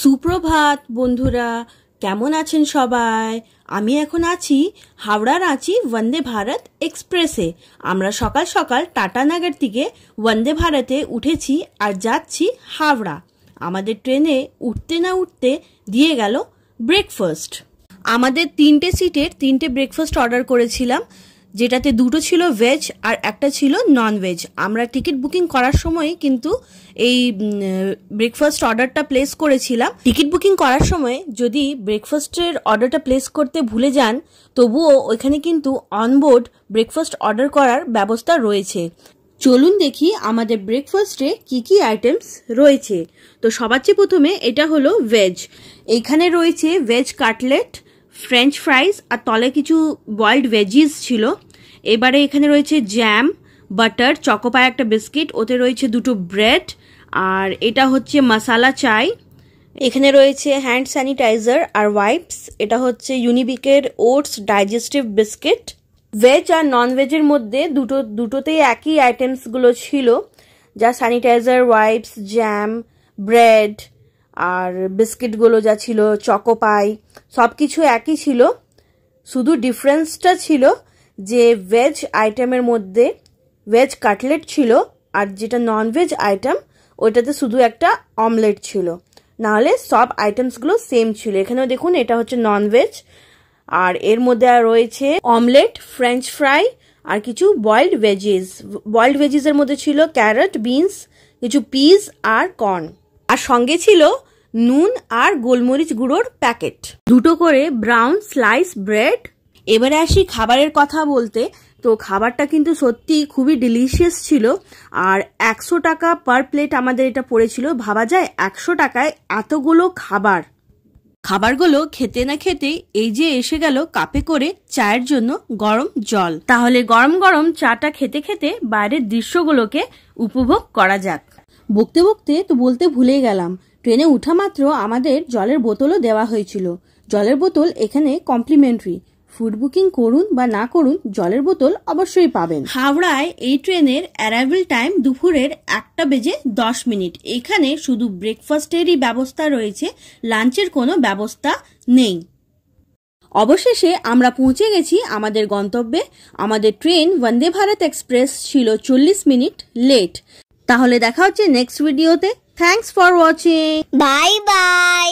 সুপ্রভাত বন্ধুরা, কেমন আছেন সবাই? আমি এখন আছি হাওড়া রাঁচি বন্দে ভারত এক্সপ্রেসে। আমরা সকাল সকাল টাটানগর থেকে বন্দে ভারতে উঠেছি আর যাচ্ছি হাওড়া। আমাদের ট্রেনে উঠতে না উঠতে দিয়ে গেল ব্রেকফাস্ট। আমাদের 3টে সিটের 3টে ব্রেকফাস্ট অর্ডার করেছিলাম, যেটাতে 2টো ছিল ভেজ আর একটা ছিল নন ভেজ। আমরা টিকিট বুকিং করার সময় কিন্তু এই ব্রেকফাস্ট অর্ডারটা প্লেস করেছিলাম। টিকিট বুকিং করার সময় যদি ব্রেকফাস্টের অর্ডারটা প্লেস করতে ভুলে যান, তবুও ওইখানে কিন্তু অনবোর্ড ব্রেকফাস্ট অর্ডার করার ব্যবস্থা রয়েছে। চলুন দেখি আমাদের ব্রেকফাস্টে কি কি আইটেমস রয়েছে। তো সবার চেয়ে প্রথমে এটা হলো ভেজ। এইখানে রয়েছে ভেজ কাটলেট, ফ্রেঞ্চ ফ্রাইজ আর তলে কিছু বয়েলড ভেজিস ছিল। এবারে এখানে রয়েছে জ্যাম, বাটার, চকোপাই একটা বিস্কিট, ওতে রয়েছে 2টো ব্রেড, আর এটা হচ্ছে মশালা চাই। এখানে রয়েছে হ্যান্ড স্যানিটাইজার আর ওয়াইপস। এটা হচ্ছে ইউনিবিকের ওটস ডাইজেস্টিভ বিস্কিট। ভেজ আর নন ভেজের মধ্যে দুটোতেই একই আইটেমসগুলো ছিল, যা স্যানিটাইজার, ওয়াইপস, জ্যাম, ব্রেড আর বিস্কিটগুলো যা ছিল, চকোপাই, সব কিছু একই ছিল। শুধু ডিফারেন্সটা ছিল যে ভেজ আইটেমের মধ্যে ভেজ কাটলেট ছিল, আর যেটা নন ভেজ আইটেম ওইটাতে শুধু একটা অমলেট ছিল, নাহলে সব আইটেমসগুলো সেম ছিল। এখানেও দেখুন এটা হচ্ছে নন ভেজ, আর এর মধ্যে আর রয়েছে অমলেট, ফ্রেঞ্চ ফ্রাই আর কিছু বয়েলড ভেজিস। বয়েলড ভেজিসের মধ্যে ছিল ক্যারট, বিনস, কিছু পিস আর কর্ন, আর সঙ্গে ছিল নুন আর গোলমরিচ গুঁড়োর প্যাকেট, 2টো করে ব্রাউন স্লাইস ব্রেড। এবারে আসি খাবারের কথা বলতে। তো খাবারটা কিন্তু সত্যি খুবই ডিলিশিয়াস ছিল, আর 100 টাকা পার প্লেট আমাদের এটা পড়েছিল। ভাবা যায় 100 টাকায় এতগুলো খাবার। খাবারগুলো খেতে না খেতে এই যে এসে গেল কাপে করে চায়ের জন্য গরম জল। তাহলে গরম গরম চাটা খেতে খেতে বাইরের দৃশ্যগুলোকে উপভোগ করা যাক। বকতে বকতে তো বলতে ভুলে গেলাম, ট্রেনে উঠা মাত্র আমাদের জলের বোতলও দেওয়া হয়েছিল। জলের বোতল এখানে কমপ্লিমেন্টারি। ফুড বুকিং করুন বা না করুন, জলের বোতল অবশ্যই পাবেন। হাওড়ায় এই ট্রেনের অ্যারাইভেল টাইম দুপুরের 1:10। এখানে শুধু ব্রেকফাস্টেরই ব্যবস্থা রয়েছে, লাঞ্চের কোনো ব্যবস্থা নেই। অবশেষে আমরা পৌঁছে গেছি আমাদের গন্তব্যে। আমাদের ট্রেন বন্দে ভারত এক্সপ্রেস ছিল 40 মিনিট লেট। তাহলে দেখা হচ্ছে নেক্সট ভিডিওতে। Thanks for watching. Bye bye.